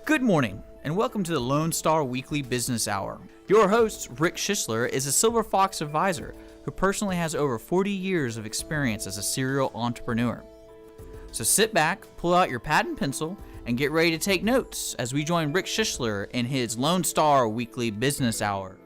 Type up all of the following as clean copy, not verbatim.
Good morning, and welcome to the Lone Star Weekly Business Hour. Your host, Rick Schisler, is a Silver Fox advisor who personally has over 40 years of experience as a serial entrepreneur. So sit back, pull out your pad and pencil, and get ready to take notes as we join Rick Schisler in his Lone Star Weekly Business Hour.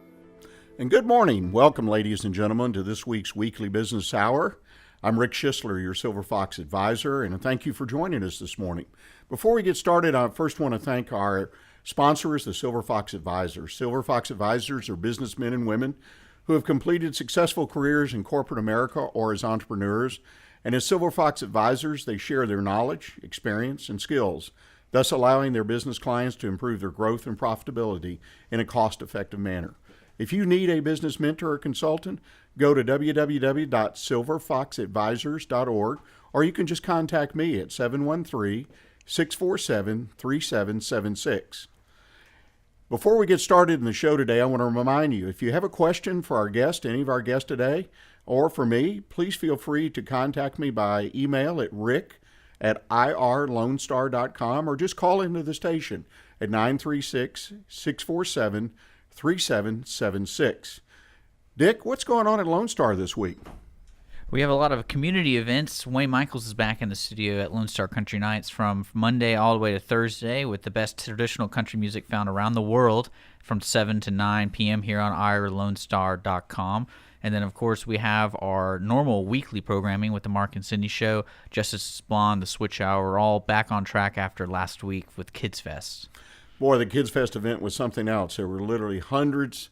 And good morning. Welcome, ladies and gentlemen, to this week's Weekly Business Hour. I'm Rick Schisler, your Silver Fox advisor, and thank you for joining us this morning. Before we get started, I first want to thank our sponsors, the Silver Fox Advisors. Silver Fox Advisors are businessmen and women who have completed successful careers in corporate America or as entrepreneurs. And as Silver Fox Advisors, they share their knowledge, experience, and skills, thus allowing their business clients to improve their growth and profitability in a cost-effective manner. If you need a business mentor or consultant, go to www.silverfoxadvisors.org, or you can just contact me at 713-647-3776. Before we get started in the show today, I want to remind you, if you have a question for our guest, any of our guests today, or for me, please feel free to contact me by email at rick@irlonestar.com, or just call into the station at 936-647-3776. Dick, what's going on at Lone Star this week? We have a lot of community events. Wayne Michaels is back in the studio at Lone Star Country Nights from Monday all the way to Thursday with the best traditional country music found around the world from 7 to 9 p.m. here on irlonestar.com. And then, of course, we have our normal weekly programming with the Mark and Cindy Show, Justice Blonde, the Switch Hour, all back on track after last week with Kids Fest. Boy, the Kids Fest event was something else. There were literally hundreds,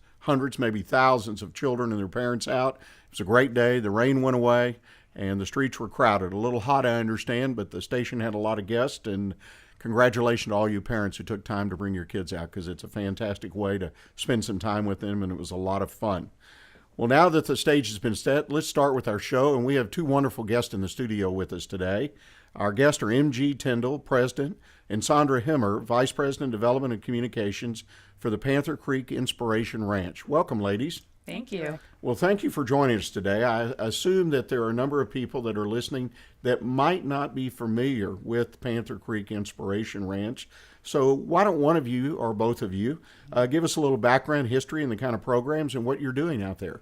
maybe thousands of children and their parents out. It was a great day. The rain went away, and the streets were crowded. A little hot, I understand, but the station had a lot of guests, and congratulations to all you parents who took time to bring your kids out, because it's a fantastic way to spend some time with them, and it was a lot of fun. Well, now that the stage has been set, let's start with our show, and we have two wonderful guests in the studio with us today. Our guests are MG Tindall, President, and Sondra Himmer, Vice President, Development and Communications for the Panther Creek Inspiration Ranch. Welcome, ladies. Thank you. Well, thank you for joining us today. I assume that there are a number of people that are listening that might not be familiar with Panther Creek Inspiration Ranch. So why don't one of you, or both of you, give us a little background, history, and the kind of programs and what you're doing out there.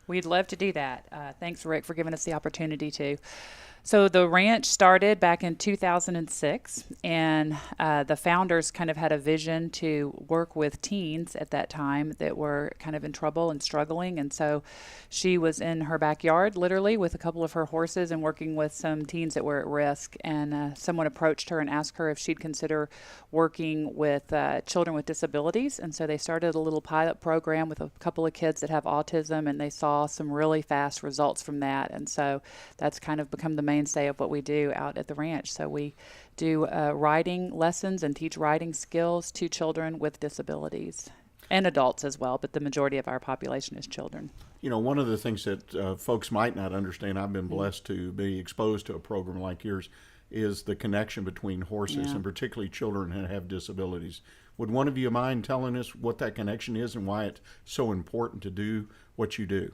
We'd love to do that. Thanks, Rick, for giving us the opportunity to. So the ranch started back in 2006, and the founders kind of had a vision to work with teens at that time that were kind of in trouble and struggling. And so she was in her backyard, literally, with a couple of her horses and working with some teens that were at risk. And someone approached her and asked her if she'd consider working with children with disabilities. And so they started a little pilot program with a couple of kids that have autism, and they saw some really fast results from that. And so that's kind of become the mainstay of what we do out at the ranch. So we do writing lessons and teach writing skills to children with disabilities and adults as well, but the majority of our population is children. You know, one of the things that folks might not understand, I've been blessed to be exposed to a program like yours, is the connection between horses and particularly children that have disabilities. Would one of you mind telling us what that connection is and why it's so important to do what you do?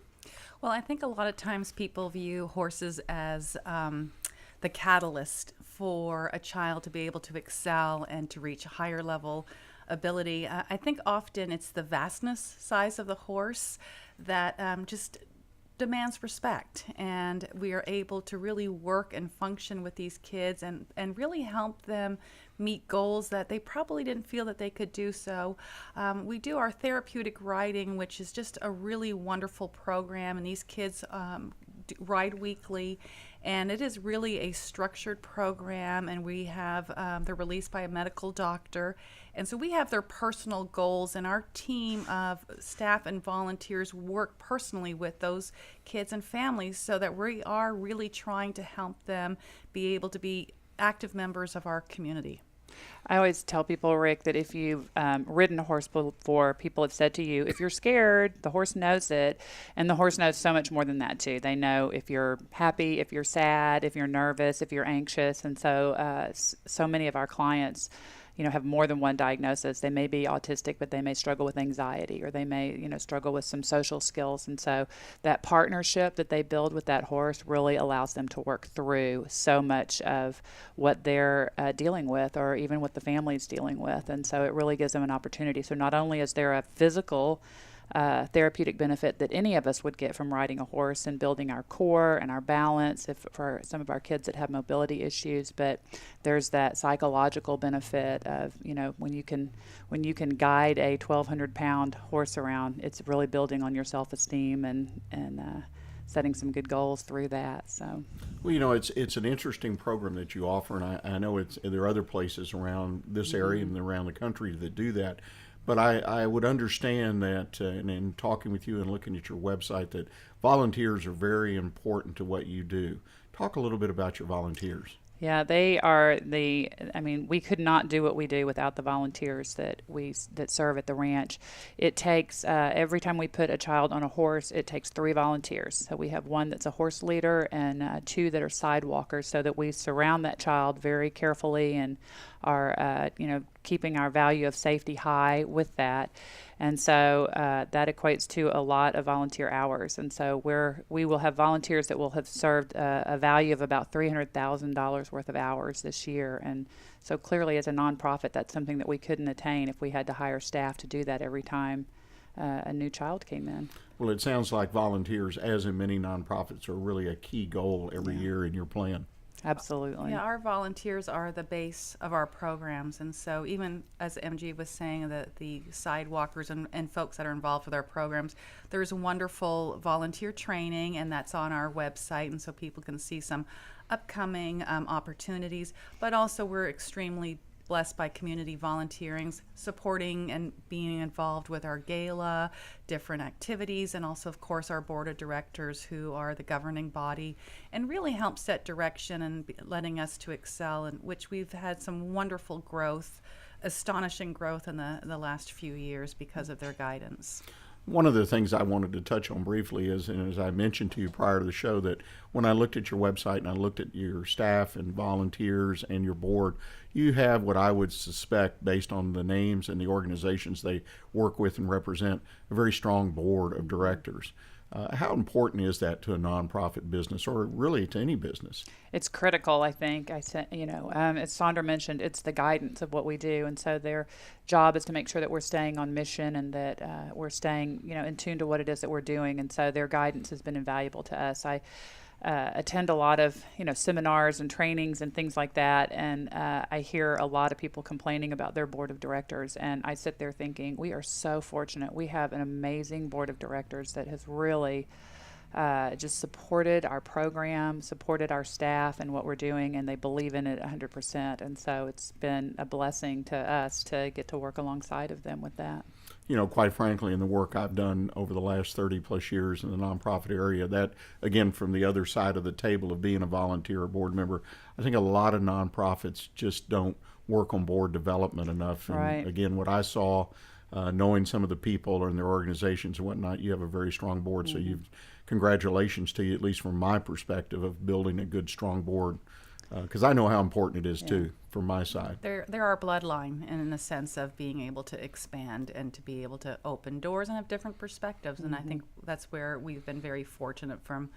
Well, I think a lot of times people view horses as the catalyst for a child to be able to excel and to reach a higher level ability. I think often it's the vastness size of the horse that just demands respect, and we are able to really work and function with these kids and really help them meet goals that they probably didn't feel that they could do so. We do our therapeutic riding, which is just a really wonderful program, and these kids ride weekly, and it is really a structured program, and we have they're released by a medical doctor, and so we have their personal goals, and our team of staff and volunteers work personally with those kids and families so that we are really trying to help them be able to be active members of our community. I always tell people, Rick, that if you've ridden a horse before, people have said to you, if you're scared, the horse knows it. And the horse knows so much more than that, too. They know if you're happy, if you're sad, if you're nervous, if you're anxious. And so so many of our clients, have more than one diagnosis. They may be autistic, but they may struggle with anxiety, or they may, struggle with some social skills. And so that partnership that they build with that horse really allows them to work through so much of what they're dealing with, or even what the family's dealing with. And so it really gives them an opportunity. So not only is there a physical therapeutic benefit that any of us would get from riding a horse and building our core and our balance, if for some of our kids that have mobility issues, but there's that psychological benefit of, when you can guide a 1,200-pound horse around, it's really building on your self-esteem and setting some good goals through that. So, well, it's an interesting program that you offer, and I know there are other places around this area and around the country that do that. But I would understand that, and in talking with you and looking at your website, that volunteers are very important to what you do. Talk a little bit about your volunteers. Yeah, they are we could not do what we do without the volunteers that serve at the ranch. It takes, every time we put a child on a horse, it takes 3 volunteers. So we have one that's a horse leader and 2 that are sidewalkers, so that we surround that child very carefully and are, keeping our value of safety high with that. And so that equates to a lot of volunteer hours. And so we will have volunteers that will have served a value of about $300,000 worth of hours this year. And so clearly, as a nonprofit, that's something that we couldn't attain if we had to hire staff to do that every time a new child came in. Well, it sounds like volunteers, as in many nonprofits, are really a key goal every year in your plan. Absolutely. Yeah, our volunteers are the base of our programs. And so even as MG was saying, the sidewalkers and folks that are involved with our programs, there's wonderful volunteer training, and that's on our website. And so people can see some upcoming opportunities. But also we're extremely blessed by community volunteering, supporting and being involved with our gala, different activities, and also, of course, our board of directors, who are the governing body and really help set direction and letting us to excel, in which we've had some wonderful growth, astonishing growth in the last few years because of their guidance. One of the things I wanted to touch on briefly is, and as I mentioned to you prior to the show, that when I looked at your website and I looked at your staff and volunteers and your board, you have what I would suspect, based on the names and the organizations they work with and represent, a very strong board of directors. How important is that to a nonprofit business, or really to any business? It's critical, I think. As Sondra mentioned, it's the guidance of what we do, and so their job is to make sure that we're staying on mission and that we're staying, in tune to what it is that we're doing. And so their guidance has been invaluable to us. I attend a lot of seminars and trainings and things like that, and I hear a lot of people complaining about their board of directors, and I sit there thinking, we are so fortunate. We have an amazing board of directors that has really just supported our program, supported our staff and what we're doing, and they believe in it 100%. And so it's been a blessing to us to get to work alongside of them with that. Quite frankly, in the work I've done over the last 30 plus years in the nonprofit area, that, again, from the other side of the table of being a volunteer or board member, I think a lot of nonprofits just don't work on board development enough. And right. Again, what I saw, knowing some of the people and their organizations and whatnot, you have a very strong board. Mm-hmm. So congratulations to you, at least from my perspective, of building a good, strong board. Because I know how important it is, too, from my side. They're our bloodline, in the sense of being able to expand and to be able to open doors and have different perspectives. And I think that's where we've been very fortunate, from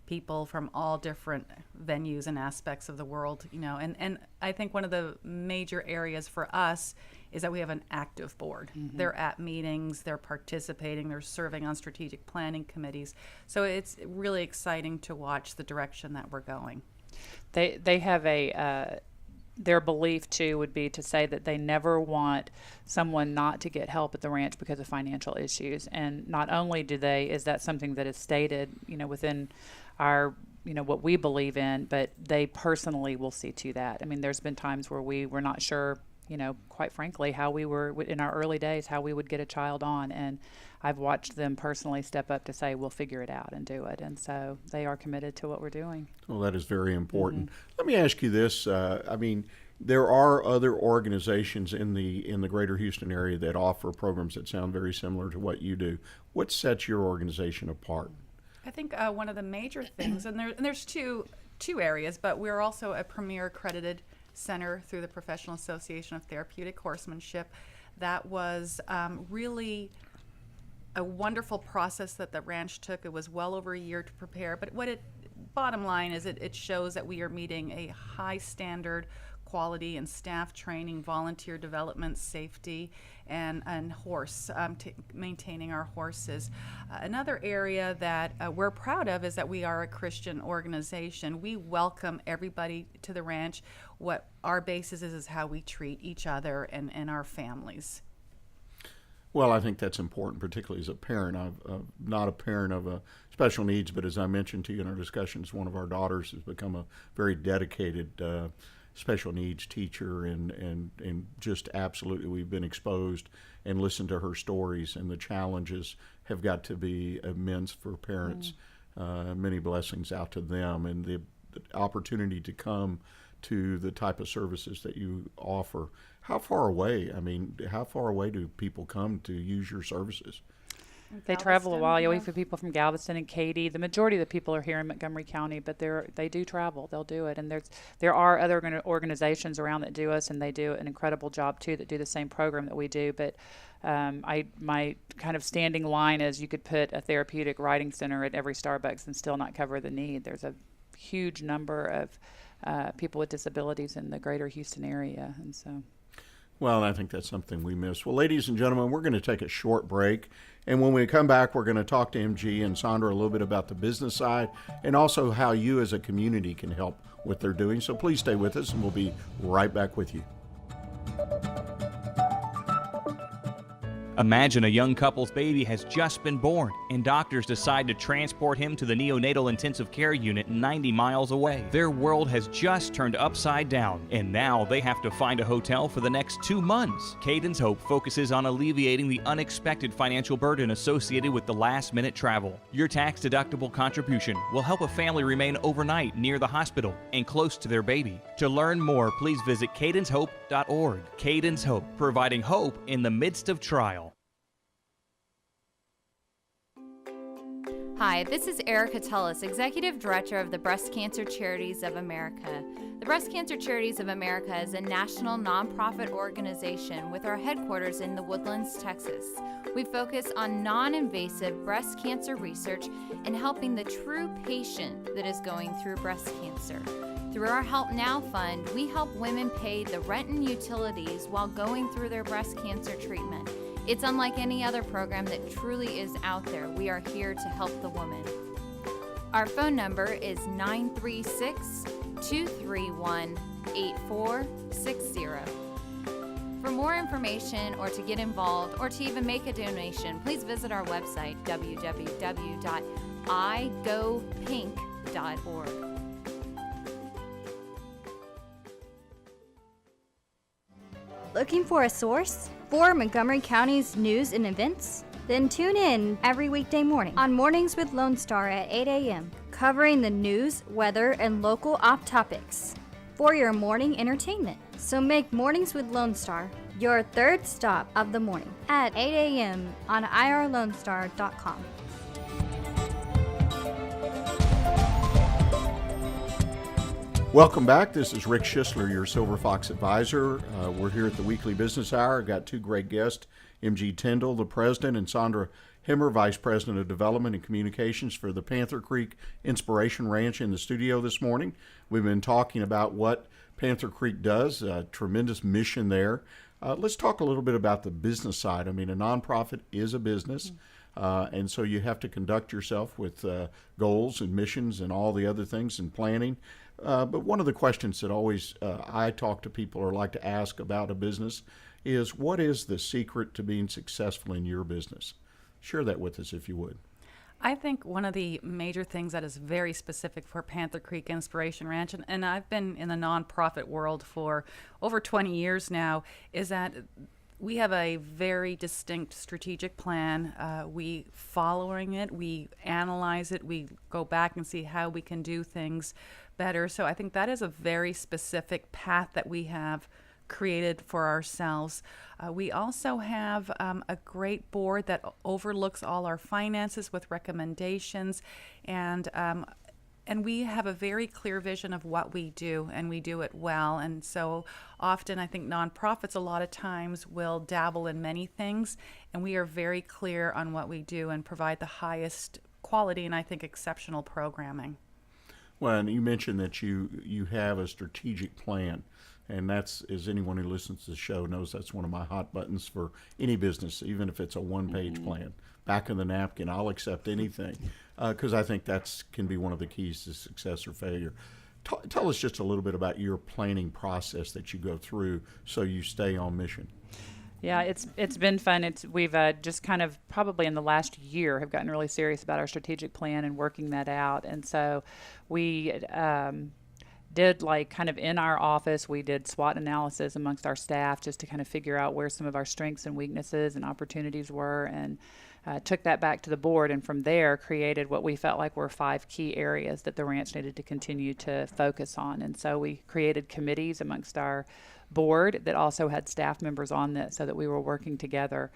people from all different venues and aspects of the world, And I think one of the major areas for us is that we have an active board. Mm-hmm. They're at meetings, they're participating, they're serving on strategic planning committees. So it's really exciting to watch the direction that we're going. They have their belief too would be to say that they never want someone not to get help at the ranch because of financial issues. And not only is that something that is stated, within our, what we believe in, but they personally will see to that. I mean, there's been times where we were not sure, quite frankly, how we were in our early days, how we would get a child on. And I've watched them personally step up to say, we'll figure it out and do it. And so they are committed to what we're doing. Well, that is very important. Let me ask you this. There are other organizations in the greater Houston area that offer programs that sound very similar to what you do. What sets your organization apart? I think one of the major things, and there's two areas, but we're also a premier accredited Center through the Professional Association of Therapeutic Horsemanship. That was really a wonderful process that the ranch took. It was well over a year to prepare, but bottom line is it shows that we are meeting a high standard quality in staff training, volunteer development, safety, and maintaining our horses. Another area that we're proud of is that we are a Christian organization. We welcome everybody to the ranch. What our basis is how we treat each other and our families. Well, I think that's important, particularly as a parent. I'm not a parent of special needs, but as I mentioned to you in our discussions, one of our daughters has become a very dedicated special needs teacher, and just absolutely we've been exposed and listened to her stories, and the challenges have got to be immense for parents. Many blessings out to them, and the opportunity to come to the type of services that you offer. How far away do people come to use your services? They travel a while. We have people from Galveston and Katy. The majority of the people are here in Montgomery County, but they do travel. They'll do it. And there are other organizations around that do us, and they do an incredible job too, that do the same program that we do. But my kind of standing line is you could put a therapeutic riding center at every Starbucks and still not cover the need. There's a huge number of people with disabilities in the greater Houston area, and so. Well, I think that's something we miss. Well, ladies and gentlemen, we're going to take a short break. And when we come back, we're going to talk to MG and Sondra a little bit about the business side and also how you as a community can help what they're doing. So please stay with us, and we'll be right back with you. Imagine a young couple's baby has just been born, and doctors decide to transport him to the neonatal intensive care unit 90 miles away. Their world has just turned upside down, and now they have to find a hotel for the next 2 months. Caden's Hope focuses on alleviating the unexpected financial burden associated with the last-minute travel. Your tax-deductible contribution will help a family remain overnight near the hospital and close to their baby. To learn more, please visit cadenshope.org. Caden's Hope, providing hope in the midst of trial. Hi, this is Erica Tullis, Executive Director of the Breast Cancer Charities of America. The Breast Cancer Charities of America is a national nonprofit organization with our headquarters in the Woodlands, Texas. We focus on non-invasive breast cancer research and helping the true patient that is going through breast cancer. Through our Help Now Fund, we help women pay the rent and utilities while going through their breast cancer treatment. It's unlike any other program that truly is out there. We are here to help the woman. Our phone number is 936-231-8460. For more information or to get involved or to even make a donation, please visit our website, www.igopink.org. Looking for a source for Montgomery County's news and events? Then tune in every weekday morning on Mornings with Lone Star at 8 a.m., covering the news, weather, and local op topics for your morning entertainment. So make Mornings with Lone Star your third stop of the morning at 8 a.m. on irlonestar.com. Welcome back. This is Rick Schisler, your Silver Fox advisor. We're here at the Weekly Business Hour. I've got two great guests, MG Tindall, the president, and Sondra Himmer, vice president of development and communications for the Panther Creek Inspiration Ranch, in the studio this morning. We've been talking about what Panther Creek does, a tremendous mission there. Let's talk a little bit about the business side. I mean, a nonprofit is a business. And so you have to conduct yourself with goals and missions and all the other things and planning. But one of the questions that always I talk to people or like to ask about a business is, what is the secret to being successful in your business? Share that with us if you would. I think one of the major things that is very specific for Panther Creek Inspiration Ranch, and I've been in the nonprofit world for over 20 years now, is that we have a very distinct strategic plan. We following it, we analyze it, we go back and see how we can do things better. So I think that is a very specific path that we have created for ourselves. We also have a great board that overlooks all our finances with recommendations, and And we have a very clear vision of what we do, and we do it well. And so often I think nonprofits a lot of times will dabble in many things, and we are very clear on what we do and provide the highest quality and I think exceptional programming. Well, and you mentioned that you have a strategic plan, and that's, as anyone who listens to the show knows, that's one of my hot buttons for any business, even if it's a one-page plan. Back of the napkin, I'll accept anything, because I think that's can be one of the keys to success or failure. Tell us just a little bit about your planning process that you go through so you stay on mission. Yeah, it's been fun. We've just kind of probably in the last year have gotten really serious about our strategic plan and working that out. And so we did, like, kind of in our office, we did SWOT analysis amongst our staff just to kind of figure out where some of our strengths and weaknesses and opportunities were, and took that back to the board, and from there created what we felt like were 5 key areas that the ranch needed to continue to focus on. And so we created committees amongst our board that also had staff members on that, so that we were working together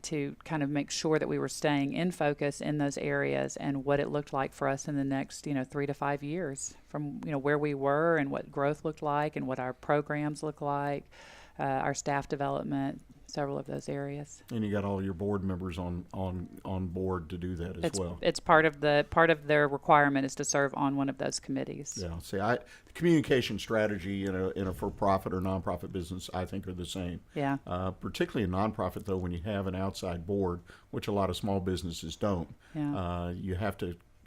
to kind of make sure that we were staying in focus in those areas and what it looked like for us in the next 3 to 5 years, from where we were and what growth looked like and what our programs look like, our staff development, several of those areas. And you got all your board members on board to do that as well. It's part of their requirement is to serve on one of those committees. Yeah. See, the communication strategy in a for-profit or nonprofit business, I think, are the same. Yeah. Particularly in nonprofit, though, when you have an outside board, which a lot of small businesses don't. Yeah. You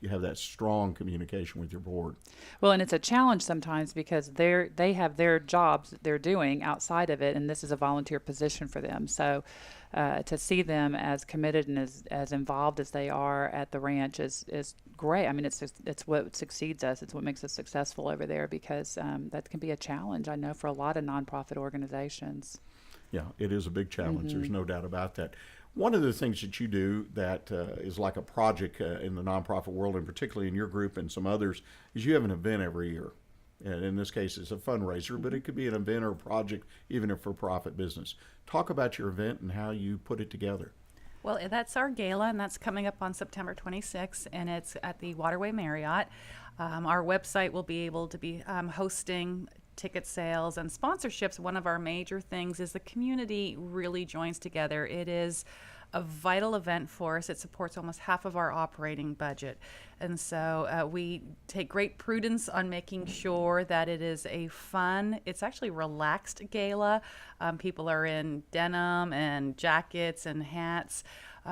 have that strong communication with your board. Well, and it's a challenge sometimes because they have their jobs that they're doing outside of it, and this is a volunteer position for them. So to see them as committed and as involved as they are at the ranch is great. I mean, it's what succeeds us. It's what makes us successful over there, because that can be a challenge, I know, for a lot of nonprofit organizations. Yeah, it is a big challenge. There's no doubt about that. One of the things that you do that is like a project in the nonprofit world, and particularly in your group and some others, is you have an event every year. And in this case, it's a fundraiser, but it could be an event or a project, even a for-profit business. Talk about your event and how you put it together. Well, that's our gala, and that's coming up on September 26th, and it's at the Waterway Marriott. Our website will be able to be hosting ticket sales and sponsorships. One of our major things is the community really joins together. It is a vital event for us. It supports almost half of our operating budget. And so we take great prudence on making sure that it is a fun, it's actually relaxed gala. People are in denim and jackets and hats.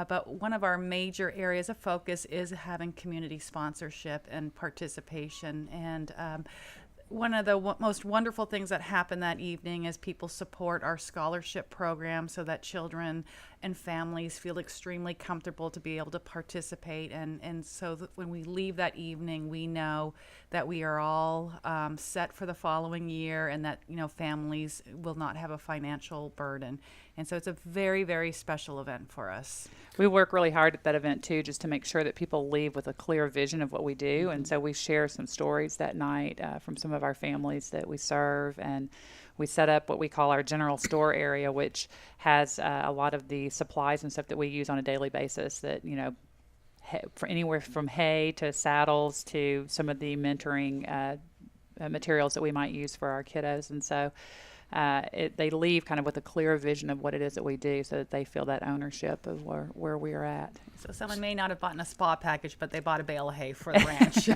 But one of our major areas of focus is having community sponsorship and participation. And one of the most wonderful things that happened that evening is people support our scholarship program so that children and families feel extremely comfortable to be able to participate. And so when we leave that evening, we know that we are all set for the following year, and that families will not have a financial burden. And so it's a very, very special event for us. We work really hard at that event too, just to make sure that people leave with a clear vision of what we do. And so we share some stories that night from some of our families that we serve, and we set up what we call our general store area, which has a lot of the supplies and stuff that we use on a daily basis, that for anywhere from hay to saddles to some of the mentoring materials that we might use for our kiddos. And so they leave kind of with a clear vision of what it is that we do, so that they feel that ownership of where we are at. So someone may not have bought a spa package, but they bought a bale of hay for the ranch.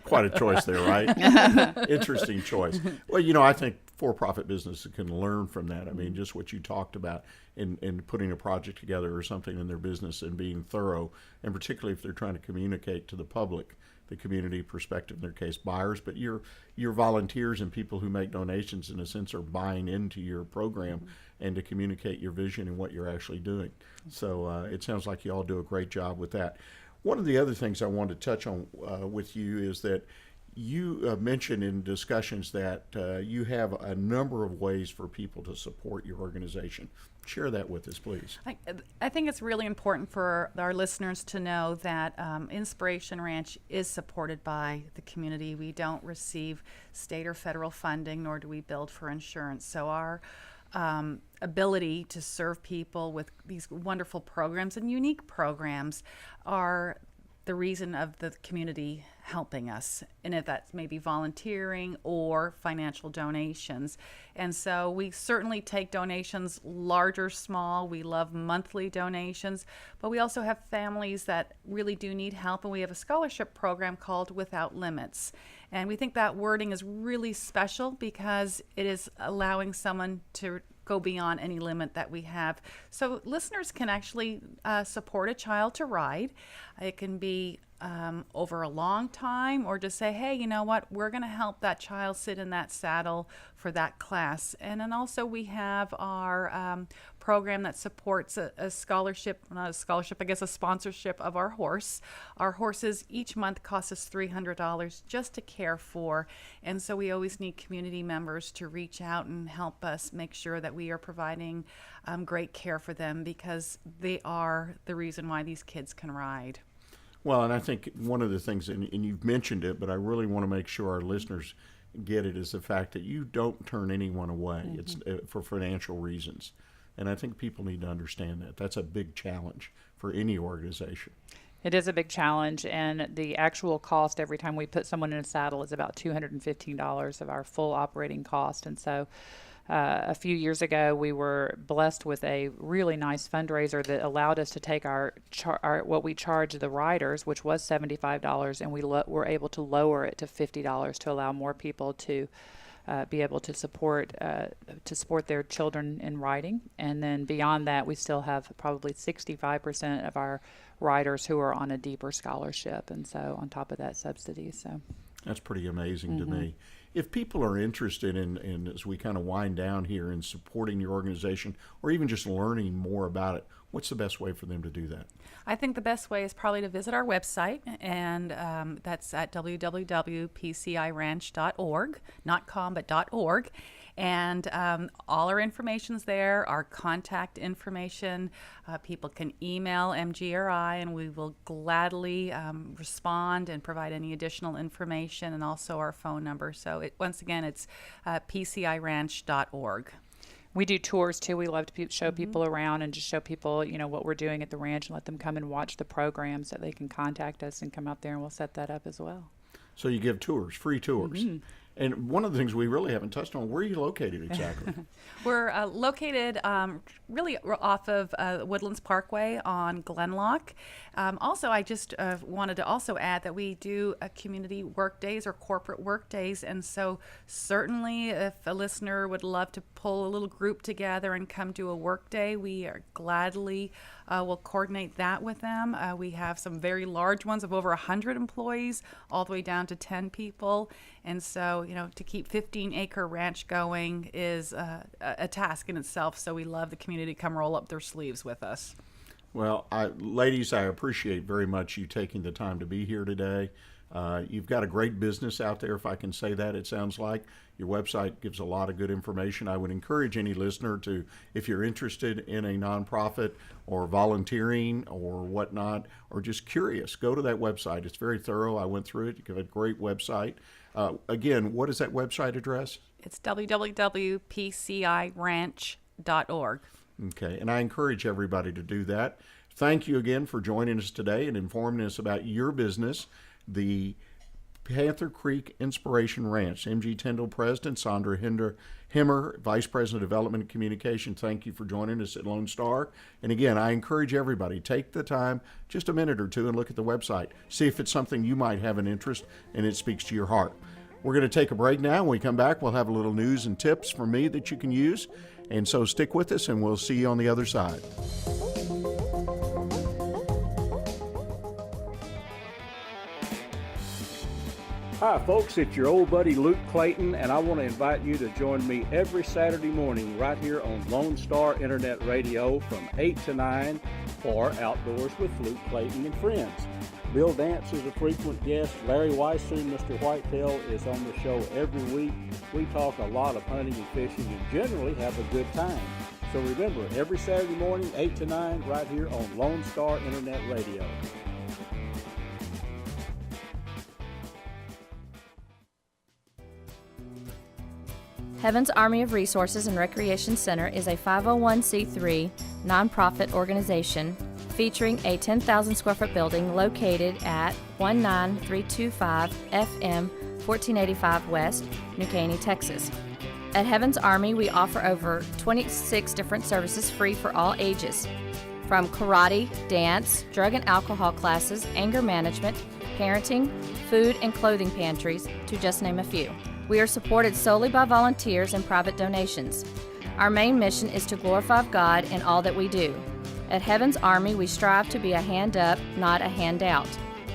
Quite a choice there, right? Interesting choice. Well, I think for-profit businesses can learn from that. I mean, just what you talked about in putting a project together or something in their business and being thorough, and particularly if they're trying to communicate to the public, the community perspective, in their case, buyers, but your volunteers and people who make donations, in a sense, are buying into your program and to communicate your vision and what you're actually doing. So it sounds like you all do a great job with that. One of the other things I wanted to touch on with you is that you mentioned in discussions that you have a number of ways for people to support your organization. Share that with us, please. I think it's really important for our listeners to know that Inspiration Ranch is supported by the community. We don't receive state or federal funding, nor do we build for insurance. So our ability to serve people with these wonderful programs and unique programs are the reason of the community helping us, and if that's maybe volunteering or financial donations. And so we certainly take donations, large or small. We love monthly donations, but we also have families that really do need help, and we have a scholarship program called Without Limits. And we think that wording is really special because it is allowing someone to go beyond any limit that we have. So listeners can actually support a child to ride. It can be over a long time, or just say, hey, you know what, we're going to help that child sit in that saddle for that class. And then also we have our program that supports a scholarship, not a scholarship, I guess a sponsorship of our horse. Our horses each month cost us $300 just to care for. And so we always need community members to reach out and help us make sure that we are providing great care for them, because they are the reason why these kids can ride. Well, and I think one of the things, and you've mentioned it, but I really want to make sure our listeners get it, is the fact that you don't turn anyone away. Mm-hmm. It's for financial reasons. And I think people need to understand that. That's a big challenge for any organization. It is a big challenge, and the actual cost every time we put someone in a saddle is about $215 of our full operating cost. And so a few years ago, we were blessed with a really nice fundraiser that allowed us to take our what we charge the riders, which was $75, and we were able to lower it to $50 to allow more people to be able to support their children in riding. And then beyond that, we still have probably 65% of our riders who are on a deeper scholarship, and so on top of that, subsidies. So that's pretty amazing to me. If people are interested in, as we kind of wind down here, in supporting your organization, or even just learning more about it, what's the best way for them to do that? I think the best way is probably to visit our website, and that's at www.pciranch.org, not .com, but .org. And all our information's there, our contact information. People can email MG or I, and we will gladly respond and provide any additional information, and also our phone number. So once again, it's pciranch.org. We do tours too. We love to show people around and just show people, what we're doing at the ranch, and let them come and watch the program so they can contact us and come out there, and we'll set that up as well. So you give tours, free tours. Mm-hmm. And one of the things we really haven't touched on, where are you located exactly? We're located really off of Woodlands Parkway on Glenlock. Also, I just wanted to also add that we do community work days or corporate work days. And so certainly if a listener would love to pull a little group together and come do a work day, we are gladly will coordinate that with them. We have some very large ones of over 100 employees, all the way down to 10 people. And so, to keep 15-acre ranch going is a task in itself. So we love the community to come roll up their sleeves with us. Well, ladies, I appreciate very much you taking the time to be here today. You've got a great business out there, if I can say that, it sounds like. Your website gives a lot of good information. I would encourage any listener to, if you're interested in a nonprofit or volunteering or whatnot, or just curious, go to that website. It's very thorough. I went through it. You have a great website. Again, what is that website address? It's www.pciranch.org. Okay, and I encourage everybody to do that. Thank you again for joining us today and informing us about your business, the Panther Creek Inspiration Ranch. MG Tindall, President; Sondra Himmer, Vice President of Development and Communication. Thank you for joining us at Lone Star. And again, I encourage everybody, take the time, just a minute or two, and look at the website. See if it's something you might have an interest and it speaks to your heart. We're going to take a break now. When we come back, we'll have a little news and tips from me that you can use. And so stick with us, and we'll see you on the other side. Hi folks, it's your old buddy Luke Clayton, and I want to invite you to join me every Saturday morning right here on Lone Star Internet Radio from 8 to 9 for Outdoors with Luke Clayton and Friends. Bill Dance is a frequent guest. Larry Weisser, Mr. Whitetail, is on the show every week. We talk a lot of hunting and fishing and generally have a good time. So remember, every Saturday morning, 8 to 9, right here on Lone Star Internet Radio. Heaven's Army of Resources and Recreation Center is a 501c3 nonprofit organization featuring a 10,000 square foot building located at 19325 FM 1485 West, New Caney, Texas. At Heaven's Army, we offer over 26 different services free for all ages, from karate, dance, drug and alcohol classes, anger management, parenting, food and clothing pantries, to just name a few. We are supported solely by volunteers and private donations. Our main mission is to glorify God in all that we do. At Heaven's Army, we strive to be a hand up, not a handout.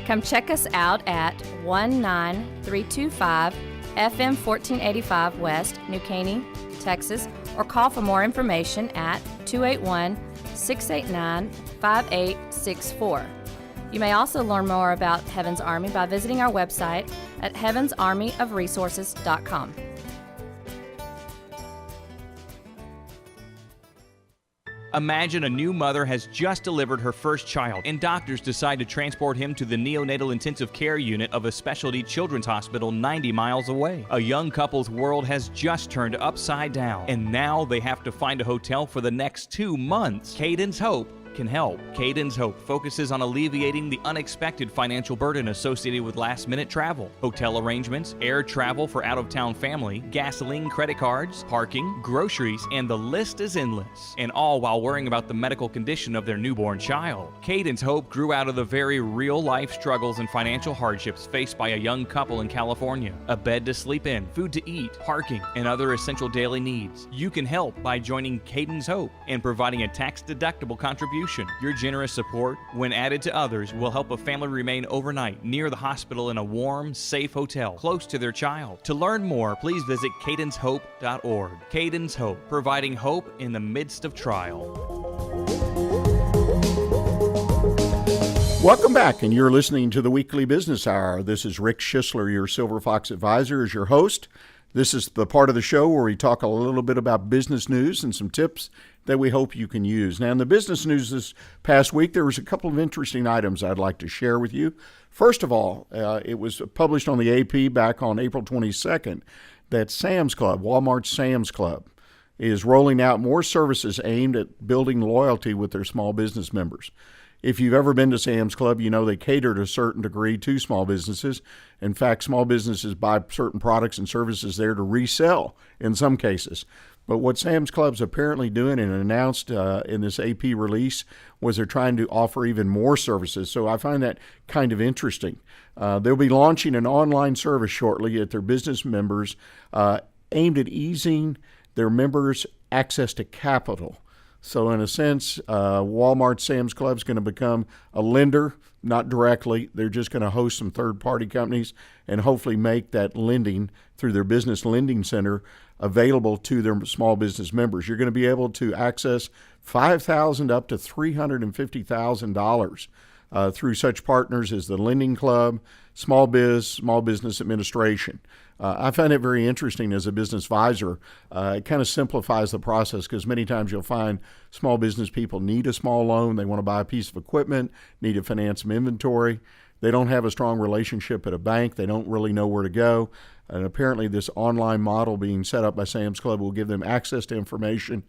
Come check us out at 19325 FM 1485 West, New Caney, Texas, or call for more information at 281-689-5864. You may also learn more about Heaven's Army by visiting our website at heavensarmyofresources.com. Imagine a new mother has just delivered her first child, and doctors decide to transport him to the neonatal intensive care unit of a specialty children's hospital 90 miles away. A young couple's world has just turned upside down, and now they have to find a hotel for the next 2 months. Caden's Hope can help. Caden's Hope focuses on alleviating the unexpected financial burden associated with last-minute travel, hotel arrangements, air travel for out-of-town family, gasoline credit cards, parking, groceries, and the list is endless. And all while worrying about the medical condition of their newborn child. Caden's Hope grew out of the very real-life struggles and financial hardships faced by a young couple in California. A bed to sleep in, food to eat, parking, and other essential daily needs. You can help by joining Caden's Hope and providing a tax-deductible contribution. Your generous support, when added to others, will help a family remain overnight near the hospital in a warm, safe hotel close to their child. To learn more, please visit cadenshope.org. Caden's Hope, providing hope in the midst of trial. Welcome back, and you're listening to the Weekly Business Hour. This is Rick Schisler, your Silver Fox Advisor, as your host. This is the part of the show where we talk a little bit about business news and some tips that we hope you can use. Now, in the business news this past week, there was a couple of interesting items I'd like to share with you. First of all, it was published on the AP back on April 22nd that Sam's Club, Walmart's Sam's Club, is rolling out more services aimed at building loyalty with their small business members. If you've ever been to Sam's Club, you know they cater to a certain degree to small businesses. In fact, small businesses buy certain products and services there to resell in some cases. But what Sam's Club's apparently doing and announced in this AP release was they're trying to offer even more services. So I find that kind of interesting. They'll be launching an online service shortly at their business members aimed at easing their members' access to capital. So in a sense, Walmart Sam's Club is going to become a lender, not directly. They're just going to host some third-party companies and hopefully make that lending through their business lending center available to their small business members. You're going to be able to access $5,000 up to $350,000 through such partners as the Lending Club, Small Business Administration. I find it very interesting as a business advisor. It kind of simplifies the process because many times you'll find small business people need a small loan. They want to buy a piece of equipment, need to finance some inventory. They don't have a strong relationship at a bank. They don't really know where to go. And apparently this online model being set up by Sam's Club will give them access to information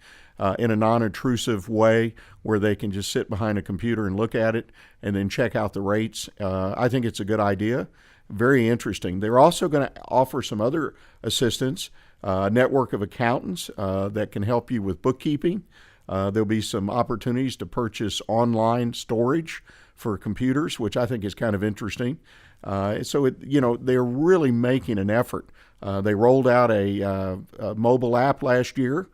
in a non-intrusive way where they can just sit behind a computer and look at it and then check out the rates. I think it's a good idea. Very interesting. They're also going to offer some other assistance, a network of accountants that can help you with bookkeeping. There'll be some opportunities to purchase online storage for computers, which I think is kind of interesting. They're really making an effort. They rolled out a mobile app last year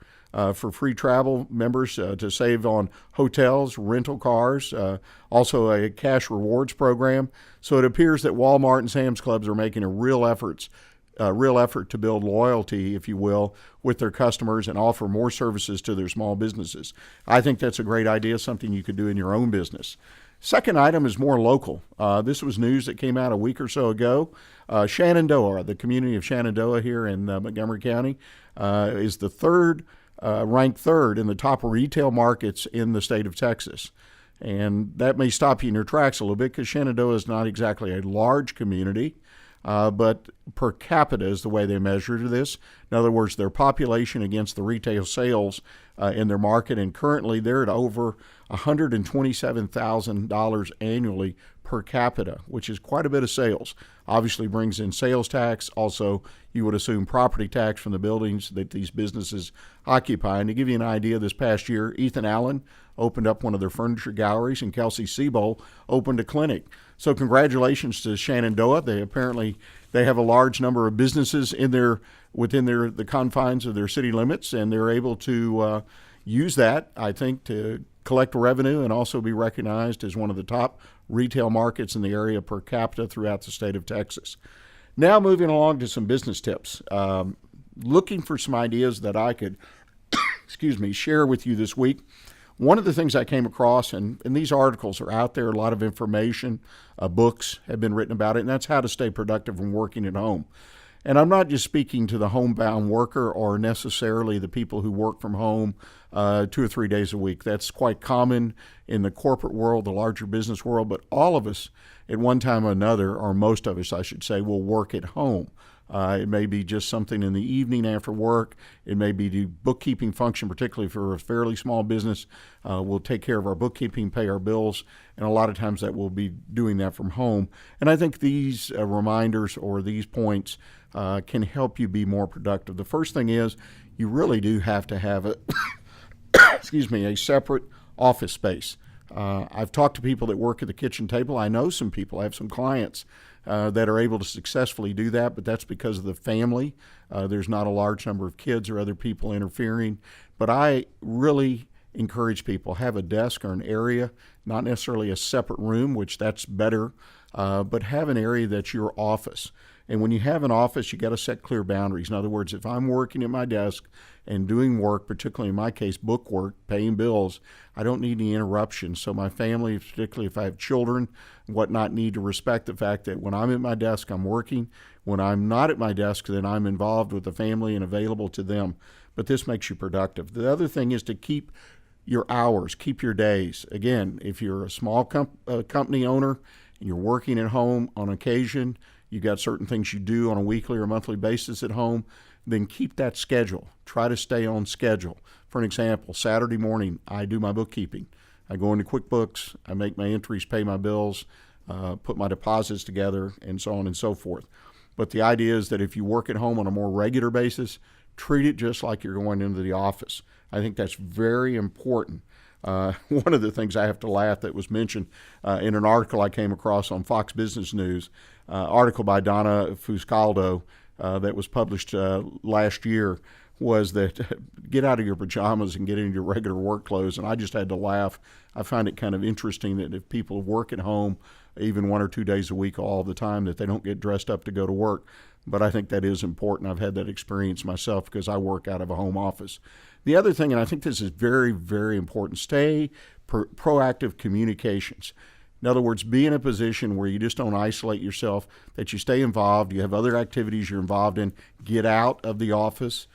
for free travel members to save on hotels, rental cars, also a cash rewards program. So it appears that Walmart and Sam's Clubs are making a real effort to build loyalty, if you will, with their customers and offer more services to their small businesses. I think that's a great idea, something you could do in your own business. Second item is more local. This was news that came out a week or so ago. Shenandoah, the community of Shenandoah here in Montgomery County, is the ranked third in the top retail markets in the state of Texas. And that may stop you in your tracks a little bit because Shenandoah is not exactly a large community. but per capita is the way they measure this. In other words, their population against the retail sales in their market, and currently they're at over $127,000 annually per capita, which is quite a bit of sales. Obviously brings in sales tax. Also, you would assume property tax from the buildings that these businesses occupy. And to give you an idea, this past year, Ethan Allen opened up one of their furniture galleries, and Kelsey Siebel opened a clinic. So congratulations to Shenandoah. They have a large number of businesses within the confines of their city limits, and they're able to use that, I think, to collect revenue and also be recognized as one of the top retail markets in the area per capita throughout the state of Texas. Now moving along to some business tips. Looking for some ideas that I could share with you this week. One of the things I came across, and these articles are out there, a lot of information, books have been written about it, and that's how to stay productive when working at home. And I'm not just speaking to the homebound worker or necessarily the people who work from home 2 or 3 days a week. That's quite common in the corporate world, the larger business world, but all of us at one time or another, or most of us, I should say, will work at home. It may be just something in the evening after work. It may be the bookkeeping function, particularly for a fairly small business. We'll take care of our bookkeeping, pay our bills, and a lot of times that we'll be doing that from home. And I think these reminders or these points can help you be more productive. The first thing is you really do have to have a separate office space. I've talked to people that work at the kitchen table. I know some people. I have some clients that are able to successfully do that, but that's because of the family. There's not a large number of kids or other people interfering. But I really encourage people, have a desk or an area, not necessarily a separate room, which that's better, but have an area that's your office. And when you have an office, you got to set clear boundaries. In other words, if I'm working at my desk and doing work, particularly in my case, book work, paying bills, I don't need any interruptions. So my family, particularly if I have children and whatnot, need to respect the fact that when I'm at my desk, I'm working. When I'm not at my desk, then I'm involved with the family and available to them. But this makes you productive. The other thing is to keep your hours, keep your days. Again, if you're a small company owner and you're working at home on occasion, you got certain things you do on a weekly or monthly basis at home, then keep that schedule. Try to stay on schedule. For an example, Saturday morning, I do my bookkeeping. I go into QuickBooks, I make my entries, pay my bills, put my deposits together, and so on and so forth. But the idea is that if you work at home on a more regular basis, treat it just like you're going into the office. I think that's very important. One of the things I have to laugh that was mentioned in an article I came across on Fox Business News, article by Donna Fuscaldo that was published last year, was that get out of your pajamas and get into your regular work clothes. And I just had to laugh. I find it kind of interesting that if people work at home even 1 or 2 days a week all the time, that they don't get dressed up to go to work. But I think that is important. I've had that experience myself because I work out of a home office. The other thing, and I think this is very, very important, stay proactive communications. In other words, be in a position where you just don't isolate yourself, that you stay involved, you have other activities you're involved in, get out of the office.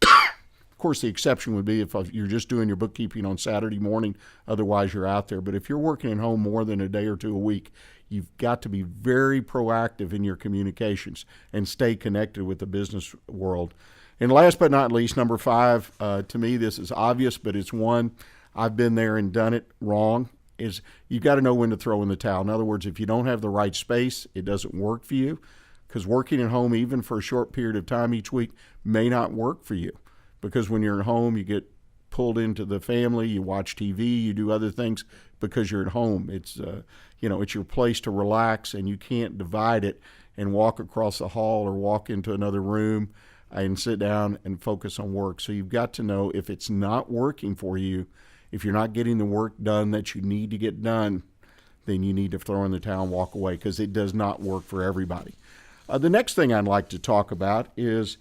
Of course, the exception would be if you're just doing your bookkeeping on Saturday morning, otherwise you're out there. But if you're working at home more than a day or two a week, you've got to be very proactive in your communications and stay connected with the business world. And last but not least, number 5, to me this is obvious, but it's one I've been there and done it wrong, is you've got to know when to throw in the towel. In other words, if you don't have the right space, it doesn't work for you, because working at home, even for a short period of time each week, may not work for you. Because when you're at home, you get pulled into the family, you watch TV, you do other things because you're at home. It's it's your place to relax, and you can't divide it and walk across the hall or walk into another room and sit down and focus on work. So you've got to know if it's not working for you, if you're not getting the work done that you need to get done, then you need to throw in the towel and walk away, because it does not work for everybody. The next thing I'd like to talk about is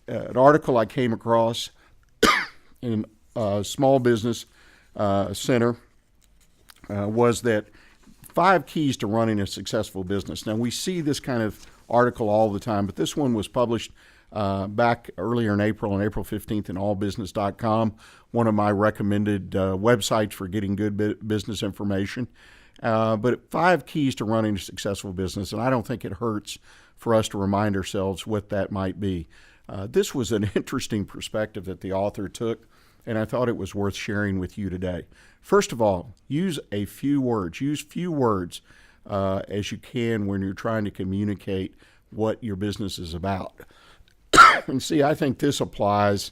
an article I came across in Small Business Center was that 5 keys to running a successful business. Now, we see this kind of article all the time, but this one was published back earlier in April, on April 15th in allbusiness.com, one of my recommended websites for getting good business information. But 5 keys to running a successful business, and I don't think it hurts for us to remind ourselves what that might be. This was an interesting perspective that the author took, and I thought it was worth sharing with you today. First of all, use a few words. Use few words as you can when you're trying to communicate what your business is about. And see, I think this applies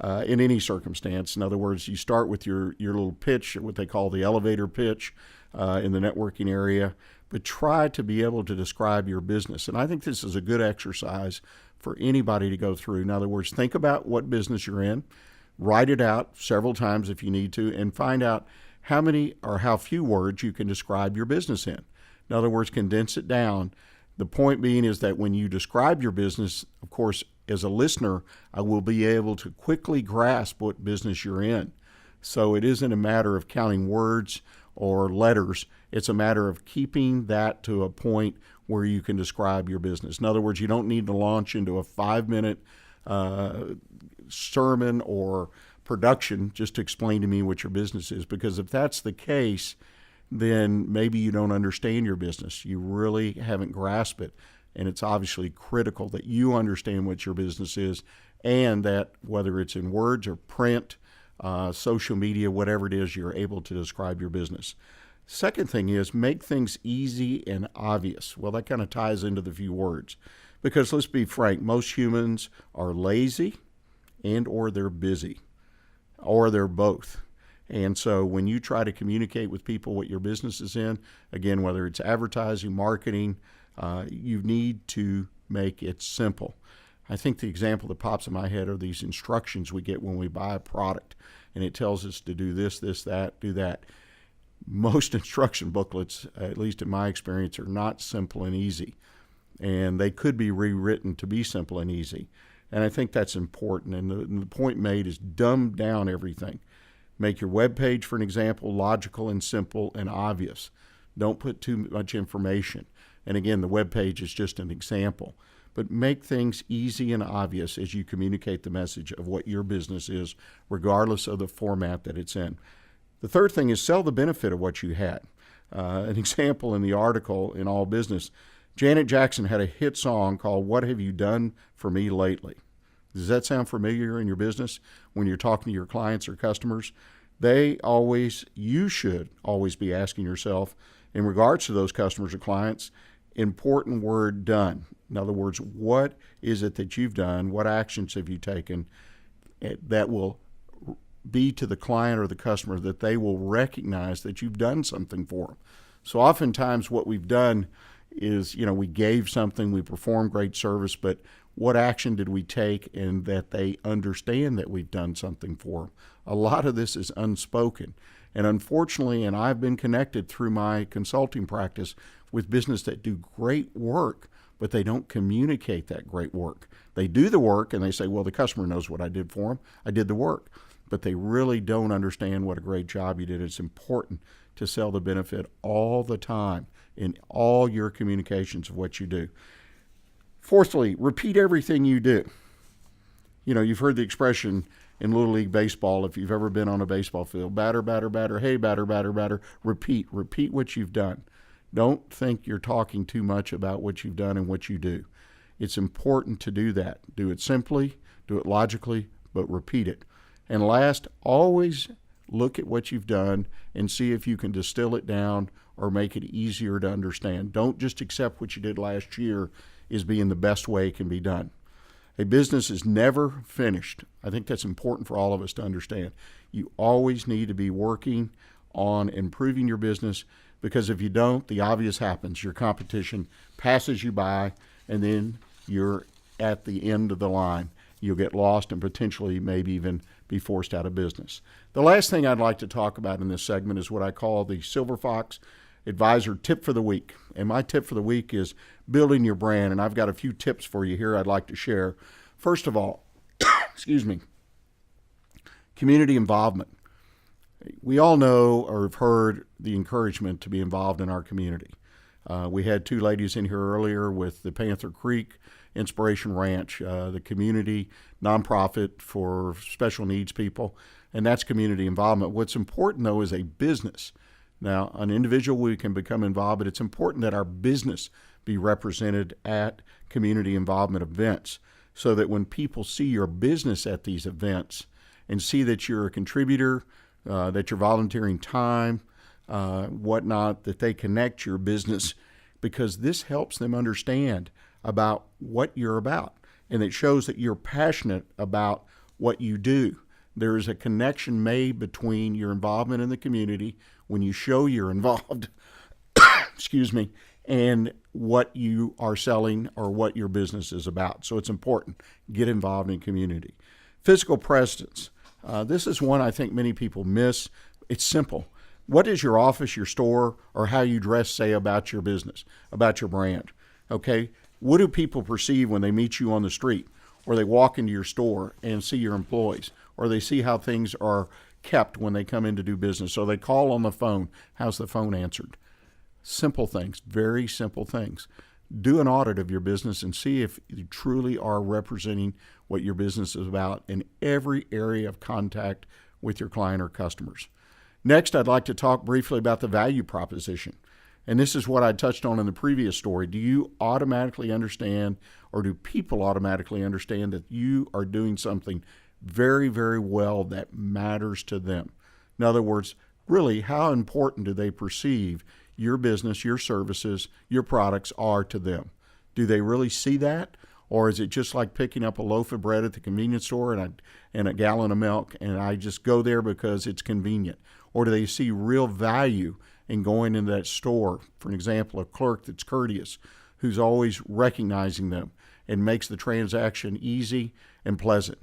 in any circumstance. In other words, you start with your little pitch, what they call the elevator pitch in the networking area, but try to be able to describe your business. And I think this is a good exercise for anybody to go through. In other words, think about what business you're in, write it out several times if you need to, and find out how many or how few words you can describe your business in. In other words, condense it down. The point being is that when you describe your business, of course, as a listener, I will be able to quickly grasp what business you're in. So it isn't a matter of counting words or letters. It's a matter of keeping that to a point where you can describe your business. In other words, you don't need to launch into a 5-minute sermon or production just to explain to me what your business is, because if that's the case, then maybe you don't understand your business. You really haven't grasped it. And it's obviously critical that you understand what your business is, and that whether it's in words or print, social media, whatever it is, you're able to describe your business. Second thing is make things easy and obvious. Well, that kind of ties into the few words, because let's be frank, most humans are lazy and or they're busy, or they're both. And so when you try to communicate with people what your business is in, again, whether it's advertising, marketing, you need to make it simple. I think the example that pops in my head are these instructions we get when we buy a product, and it tells us to do this, that, do that. Most instruction booklets, at least in my experience, are not simple and easy, and they could be rewritten to be simple and easy. And I think that's important. And the point made is dumb down everything. Make your web page, for an example, logical and simple and obvious. Don't put too much information. And again, the web page is just an example. But make things easy and obvious as you communicate the message of what your business is, regardless of the format that it's in. The third thing is sell the benefit of what you had. An example in the article in All Business, Janet Jackson had a hit song called "What Have You Done For Me Lately?" Does that sound familiar in your business when you're talking to your clients or customers? You should always be asking yourself, in regards to those customers or clients, important word done. In other words, what is it that you've done? What actions have you taken that will be to the client or the customer that they will recognize that you've done something for them? So oftentimes what we've done is, we gave something, we performed great service, but what action did we take, and that they understand that we've done something for them? A lot of this is unspoken. And unfortunately, and I've been connected through my consulting practice with business that do great work, but they don't communicate that great work. They do the work and they say, well, the customer knows what I did for them. I did the work. But they really don't understand what a great job you did. It's important to sell the benefit all the time in all your communications of what you do. Fourthly, repeat everything you do. You've heard the expression in Little League Baseball, if you've ever been on a baseball field, batter, batter, batter, hey, batter, batter, batter, repeat what you've done. Don't think you're talking too much about what you've done and what you do. It's important to do that. Do it simply, do it logically, but repeat it. And last, always look at what you've done and see if you can distill it down or make it easier to understand. Don't just accept what you did last year as being the best way it can be done. A business is never finished. I think that's important for all of us to understand. You always need to be working on improving your business, because if you don't, the obvious happens. Your competition passes you by, and then you're at the end of the line. You'll get lost and potentially maybe even be forced out of business. The last thing I'd like to talk about in this segment is what I call the Silver Fox Advisor Tip for the Week. And my tip for the week is building your brand. And I've got a few tips for you here I'd like to share. First of all, community involvement. We all know or have heard the encouragement to be involved in our community. We had 2 ladies in here earlier with the Panther Creek Inspiration Ranch, the community nonprofit for special needs people, and that's community involvement. What's important, though, is a business Now, an individual, we can become involved, but it's important that our business be represented at community involvement events so that when people see your business at these events and see that you're a contributor, that you're volunteering time, whatnot, that they connect your business, because this helps them understand about what you're about. And it shows that you're passionate about what you do. There is a connection made between your involvement in the community when you show you're involved, excuse me, and what you are selling or what your business is about. So it's important. Get involved in community. Physical presence. This is one I think many people miss. It's simple. What does your office, your store, or how you dress say about your business, about your brand? Okay? What do people perceive when they meet you on the street, or they walk into your store and see your employees, or they see how things are kept when they come in to do business, or they call on the phone? How's the phone answered? Simple things, very simple things. Do an audit of your business and see if you truly are representing what your business is about in every area of contact with your client or customers. Next, I'd like to talk briefly about the value proposition. And this is what I touched on in the previous story. Do you automatically understand, or do people automatically understand that you are doing something very, very well that matters to them? In other words, really, how important do they perceive your business, your services, your products are to them? Do they really see that? Or is it just like picking up a loaf of bread at the convenience store and a gallon of milk, and I just go there because it's convenient? Or do they see real value in going into that store? For an example, a clerk that's courteous, who's always recognizing them and makes the transaction easy and pleasant?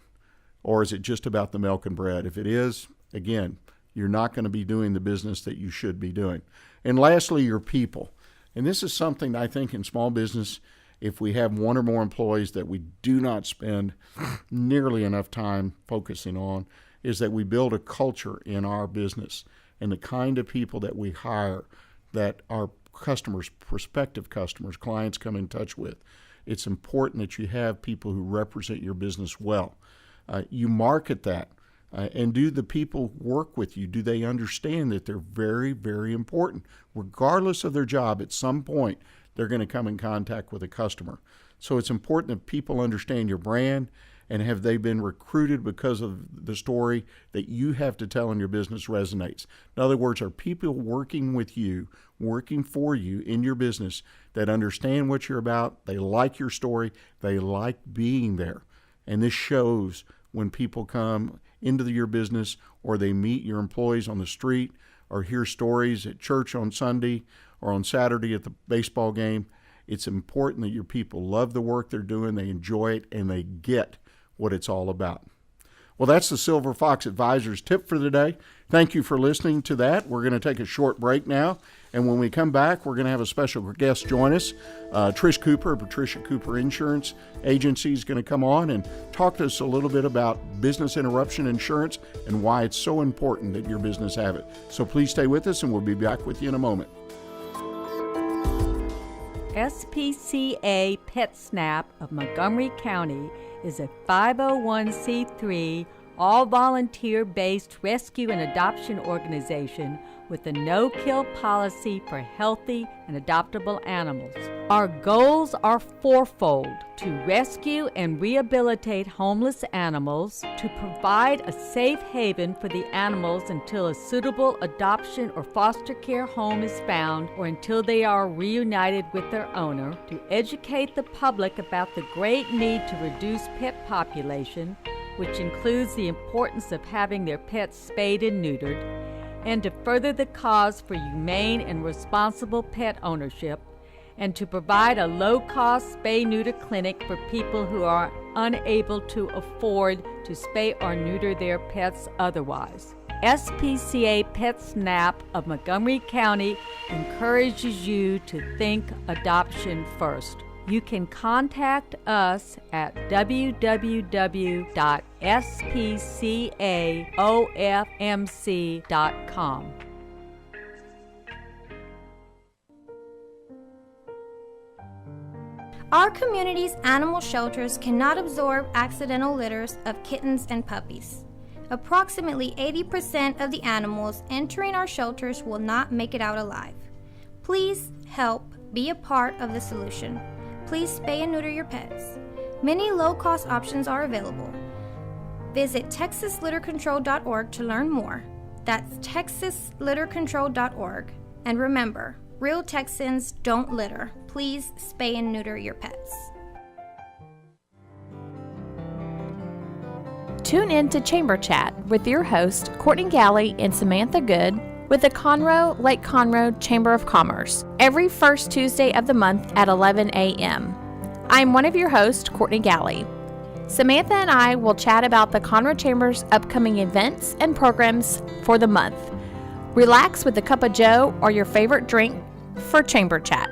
Or is it just about the milk and bread? If it is, again, you're not going to be doing the business that you should be doing. And lastly, your people. And this is something I think in small business, if we have one or more employees that we do not spend nearly enough time focusing on, is that we build a culture in our business, and the kind of people that we hire, that our customers, prospective customers, clients come in touch with. It's important that you have people who represent your business well. You market that. And do the people work with you? Do they understand that they're very, very important? Regardless of their job, at some point, they're going to come in contact with a customer. So it's important that people understand your brand, and have they been recruited because of the story that you have to tell in your business resonates. In other words, are people working with you, working for you in your business that understand what you're about, they like your story, they like being there. And this shows when people come into your business, or they meet your employees on the street, or hear stories at church on Sunday or on Saturday at the baseball game. It's important that your people love the work they're doing, they enjoy it, and they get what it's all about. Well, that's the Silver Fox Advisors tip for the day. Thank you for listening to that. We're going to take a short break now, and when we come back, we're going to have a special guest join us. Trish Cooper, Patricia Cooper Insurance Agency, is going to come on and talk to us a little bit about business interruption insurance and why it's so important that your business have it. So please stay with us, and we'll be back with you in a moment. SPCA PetSnap of Montgomery County is a 501c3 all-volunteer-based rescue and adoption organization with a no-kill policy for healthy and adoptable animals. Our goals are fourfold: to rescue and rehabilitate homeless animals, to provide a safe haven for the animals until a suitable adoption or foster care home is found, or until they are reunited with their owner, to educate the public about the great need to reduce pet population, which includes the importance of having their pets spayed and neutered, and to further the cause for humane and responsible pet ownership, and to provide a low-cost spay-neuter clinic for people who are unable to afford to spay or neuter their pets otherwise. SPCA PetSnap of Montgomery County encourages you to think adoption first. You can contact us at www.spcaofmc.com. Our community's animal shelters cannot absorb accidental litters of kittens and puppies. Approximately 80% of the animals entering our shelters will not make it out alive. Please help be a part of the solution. Please spay and neuter your pets. Many low-cost options are available. Visit texaslittercontrol.org to learn more. That's texaslittercontrol.org. And remember, real Texans don't litter. Please spay and neuter your pets. Tune in to Chamber Chat with your host, Courtney Galley and Samantha Good, with the Conroe Lake Conroe Chamber of Commerce, every first Tuesday of the month at 11 a.m. I'm one of your hosts, Courtney Galley. Samantha and I will chat about the Conroe Chamber's upcoming events and programs for the month. Relax with a cup of joe or your favorite drink for Chamber Chat.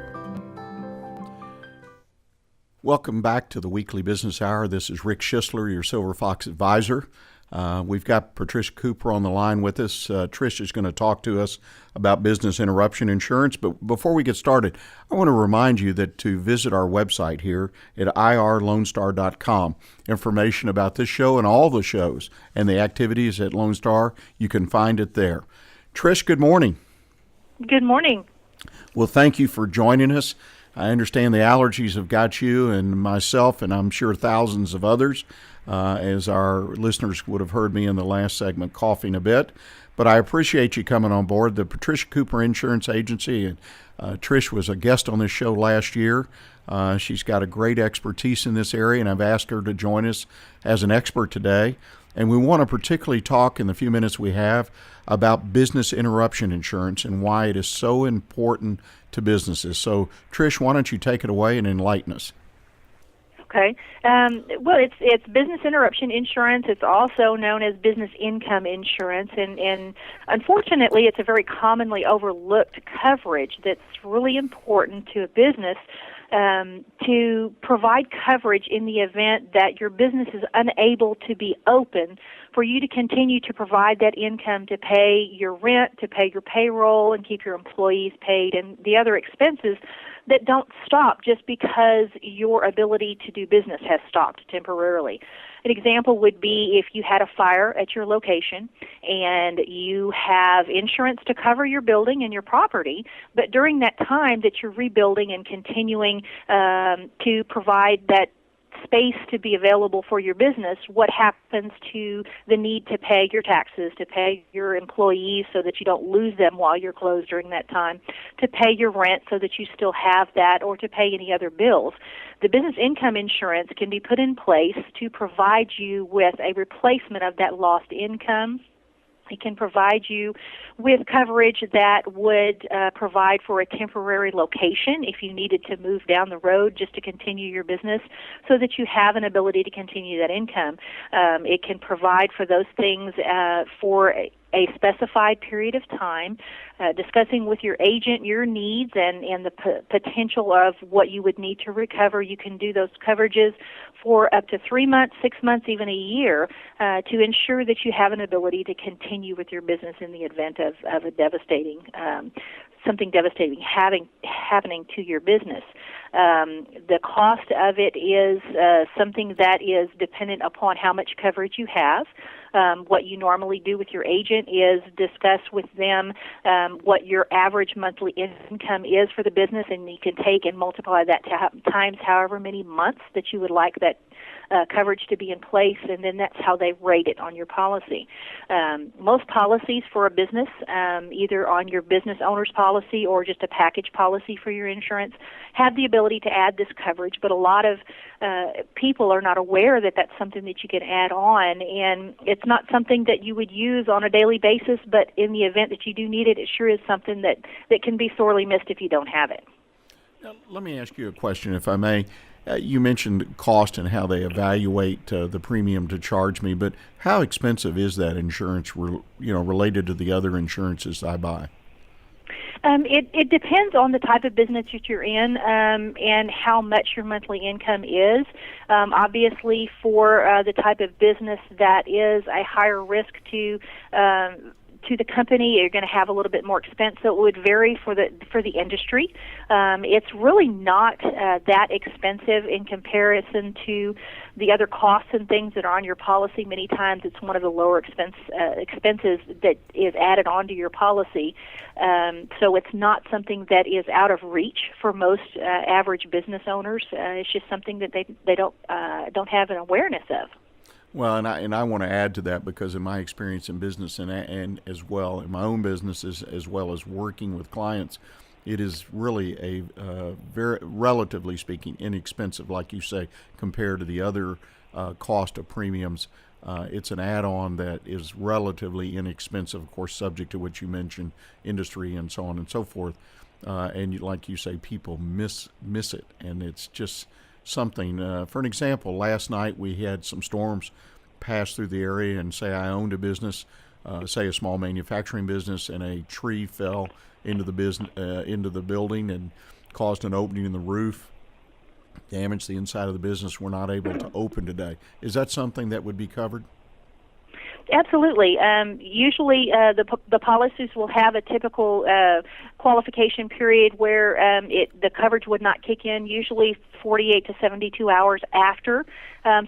Welcome back to the Weekly Business Hour. This is Rick Schisler, your Silver Fox advisor. We've got Patricia Cooper on the line with us. Trish is going to talk to us about business interruption insurance. But before we get started, I want to remind you that to visit our website here at irlonestar.com. Information about this show and all the shows and the activities at Lone Star, you can find it there. Trish, good morning. Good morning. Well, thank you for joining us. I understand the allergies have got you and myself, and I'm sure thousands of others, as our listeners would have heard me in the last segment coughing a bit. But I appreciate you coming on board. The Patricia Cooper Insurance Agency, and Trish was a guest on this show last year. She's got a great expertise in this area, and I've asked her to join us as an expert today. And we want to particularly talk in the few minutes we have about business interruption insurance and why it is so important to businesses. So, Trish, why don't you take it away and enlighten us? Okay. Well, it's business interruption insurance. It's also known as business income insurance, and unfortunately, it's a very commonly overlooked coverage that's really important to a business to provide coverage in the event that your business is unable to be open, for you to continue to provide that income to pay your rent, to pay your payroll, and keep your employees paid, and the other expenses that don't stop just because your ability to do business has stopped temporarily. An example would be if you had a fire at your location and you have insurance to cover your building and your property, but during that time that you're rebuilding and continuing to provide that space to be available for your business, what happens to the need to pay your taxes, to pay your employees so that you don't lose them while you're closed during that time, to pay your rent so that you still have that, or to pay any other bills? The business income insurance can be put in place to provide you with a replacement of that lost income. It can provide you with coverage that would provide for a temporary location if you needed to move down the road just to continue your business so that you have an ability to continue that income. It can provide for those things for a specified period of time, discussing with your agent your needs and the potential of what you would need to recover. You can do those coverages for up to 3 months, 6 months, even a year, to ensure that you have an ability to continue with your business in the event of a devastating, something devastating happening to your business. The cost of it is something that is dependent upon how much coverage you have. What you normally do with your agent is discuss with them what your average monthly income is for the business, and you can take and multiply that times however many months that you would like that coverage to be in place, and then that's how they rate it on your policy. Most policies for a business, either on your business owner's policy or just a package policy for your insurance, have the ability to add this coverage, but a lot of people are not aware that that's something that you can add on, and it's not something that you would use on a daily basis, but in the event that you do need it, it sure is something that can be sorely missed if you don't have it. Now, let me ask you a question, if I may. You mentioned cost and how they evaluate the premium to charge me, but how expensive is that insurance, related to the other insurances I buy? It depends on the type of business that you're in and how much your monthly income is. Obviously, for the type of business that is a higher risk to to the company, you're going to have a little bit more expense. So it would vary for the industry. It's really not that expensive in comparison to the other costs and things that are on your policy. Many times it's one of the lower expenses that is added onto your policy. So it's not something that is out of reach for most average business owners. It's just something that they don't have an awareness of. Well, and I want to add to that, because in my experience in business and as well in my own businesses, as well as working with clients, it is really a very, relatively speaking, inexpensive, like you say, compared to the other cost of premiums. It's an add-on that is relatively inexpensive, of course, subject to what you mentioned, industry and so on and so forth. And like you say, people miss it, and it's just something. For an example, last night we had some storms pass through the area, and say I owned a business, say a small manufacturing business, and a tree fell into the building and caused an opening in the roof, damaged the inside of the business. We're not able to open today. Is that something that would be covered? Absolutely. Usually the policies will have a typical qualification period where the coverage would not kick in, usually 48 to 72 hours after.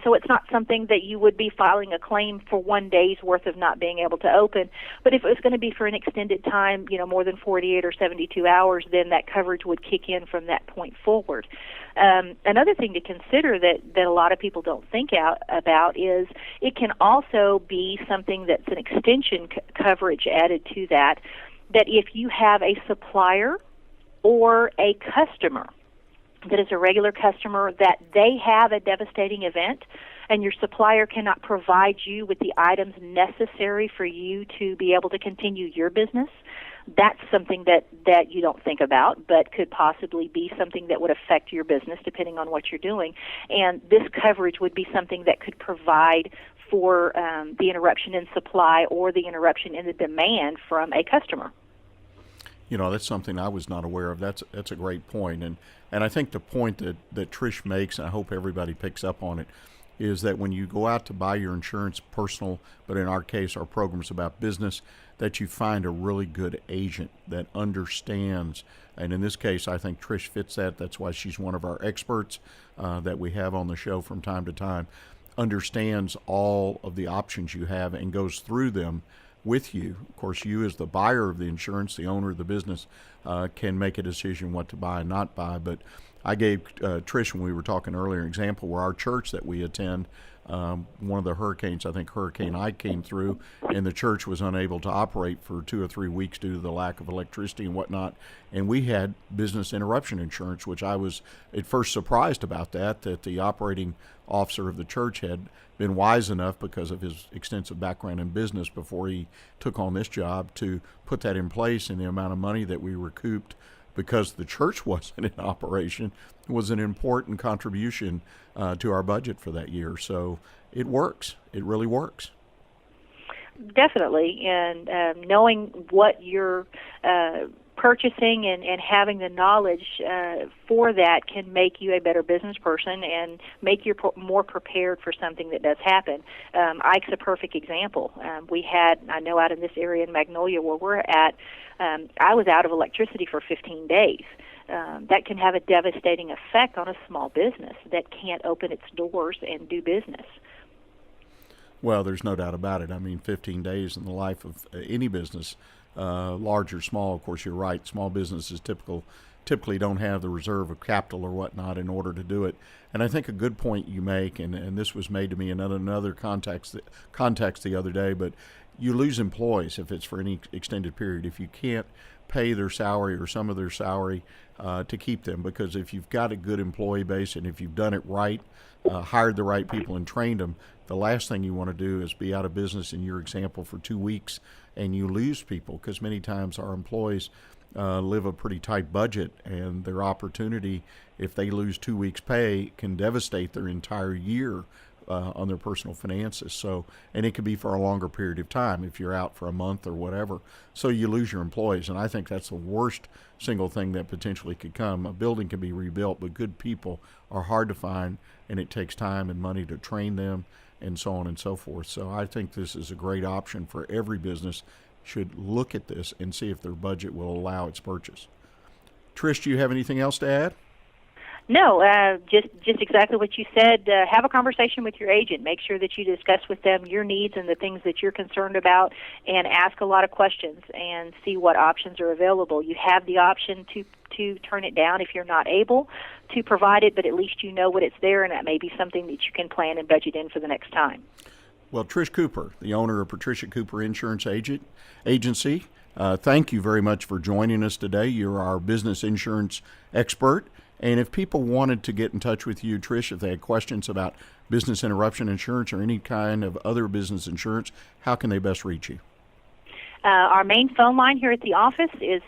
So it's not something that you would be filing a claim for 1 day's worth of not being able to open. But if it was going to be for an extended time, more than 48 or 72 hours, then that coverage would kick in from that point forward. Another thing to consider that a lot of people don't think about is it can also be something that's an extension coverage added to that if you have a supplier or a customer that is a regular customer, that they have a devastating event and your supplier cannot provide you with the items necessary for you to be able to continue your business, that's something that you don't think about, but could possibly be something that would affect your business depending on what you're doing. And this coverage would be something that could provide for the interruption in supply or the interruption in the demand from a customer. That's something I was not aware of. That's a great point. And I think the point that Trish makes, and I hope everybody picks up on it, is that when you go out to buy your insurance, personal, but in our case, our program's about business, that you find a really good agent that understands. And in this case, I think Trish fits that. That's why she's one of our experts that we have on the show from time to time, understands all of the options you have and goes through them with you. Of course, you as the buyer of the insurance, the owner of the business, can make a decision what to buy and not buy. But I gave Trish, when we were talking earlier, an example where our church that we attend, one of the hurricanes, I think Hurricane Ike came through, and the church was unable to operate for 2 or 3 weeks due to the lack of electricity and whatnot. And we had business interruption insurance, which I was at first surprised about that the operating officer of the church had been wise enough, because of his extensive background in business before he took on this job, to put that in place. And the amount of money that we recouped because the church wasn't in operation was an important contribution to our budget for that year. So it works. It really works. Definitely. And knowing what you're purchasing and having the knowledge for that can make you a better business person and make you more prepared for something that does happen. Ike's a perfect example. We had, I know out in this area in Magnolia where we're at, I was out of electricity for 15 days. That can have a devastating effect on a small business that can't open its doors and do business. Well, there's no doubt about it. I mean, 15 days in the life of any business, large or small. Of course, you're right. Small businesses typically don't have the reserve of capital or whatnot in order to do it. And I think a good point you make, and this was made to me in another context the other day, but you lose employees if it's for any extended period. If you can't pay their salary or some of their salary to keep them, because if you've got a good employee base and if you've done it right, hired the right people and trained them, the last thing you want to do is be out of business, in your example, for 2 weeks and you lose people, because many times our employees live a pretty tight budget, and their opportunity, if they lose 2 weeks' pay, can devastate their entire year on their personal finances. So, and it could be for a longer period of time if you're out for a month or whatever. So you lose your employees, and I think that's the worst single thing that potentially could come. A building can be rebuilt, but good people are hard to find, and it takes time and money to train them and so on and so forth. So I think this is a great option for every business, should look at this and see if their budget will allow its purchase. Trish, do you have anything else to add? No, just exactly what you said. Have a conversation with your agent. Make sure that you discuss with them your needs and the things that you're concerned about, and ask a lot of questions and see what options are available. You have the option to turn it down if you're not able to provide it, but at least you know what it's there, and that may be something that you can plan and budget in for the next time. Well, Trish Cooper, the owner of Patricia Cooper Insurance Agency, thank you very much for joining us today. You're our business insurance expert. And if people wanted to get in touch with you, Trish, if they had questions about business interruption insurance or any kind of other business insurance, how can they best reach you? Our main phone line here at the office is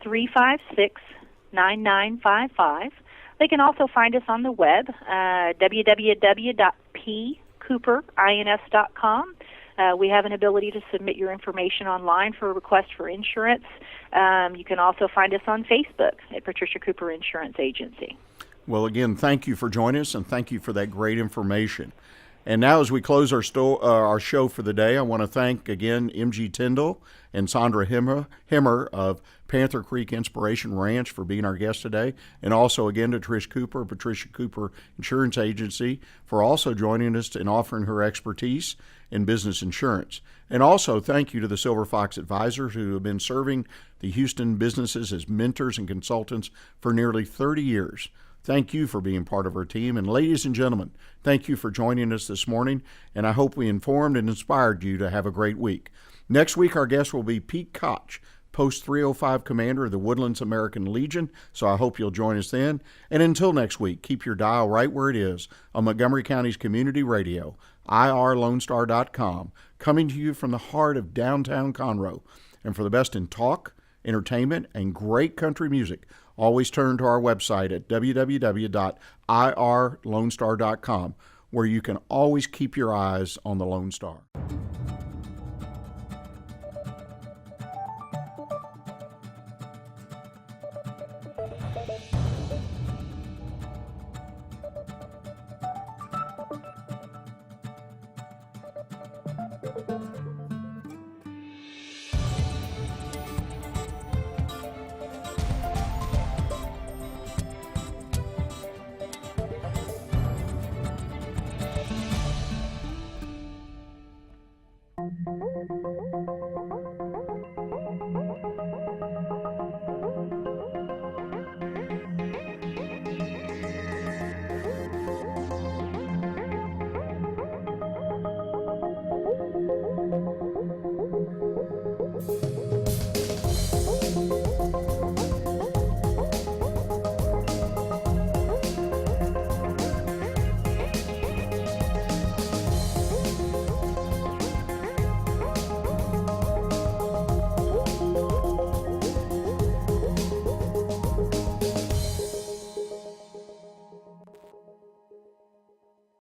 281-356-9955. They can also find us on the web, www.pcooperins.com. We have an ability to submit your information online for a request for insurance. You can also find us on Facebook at Patricia Cooper Insurance Agency. Well, again, thank you for joining us, and thank you for that great information. And now, as we close our show for the day, I want to thank again MG Tindall and Sondra Himmer of Panther Creek Inspiration Ranch for being our guest today, and also again to Trish Cooper, Patricia Cooper Insurance Agency, for also joining us and offering her expertise in business insurance. And also thank you to the Silver Fox Advisors, who have been serving the Houston businesses as mentors and consultants for nearly 30 years. Thank you for being part of our team. And ladies and gentlemen, thank you for joining us this morning, and I hope we informed and inspired you to have a great week. Next week, our guest will be Pete Koch, Post 305 Commander of the Woodlands American Legion, so I hope you'll join us then. And until next week, keep your dial right where it is on Montgomery County's Community Radio, irlonestar.com, coming to you from the heart of downtown Conroe. And for the best in talk, entertainment, and great country music, always turn to our website at www.irlonestar.com, where you can always keep your eyes on the Lone Star.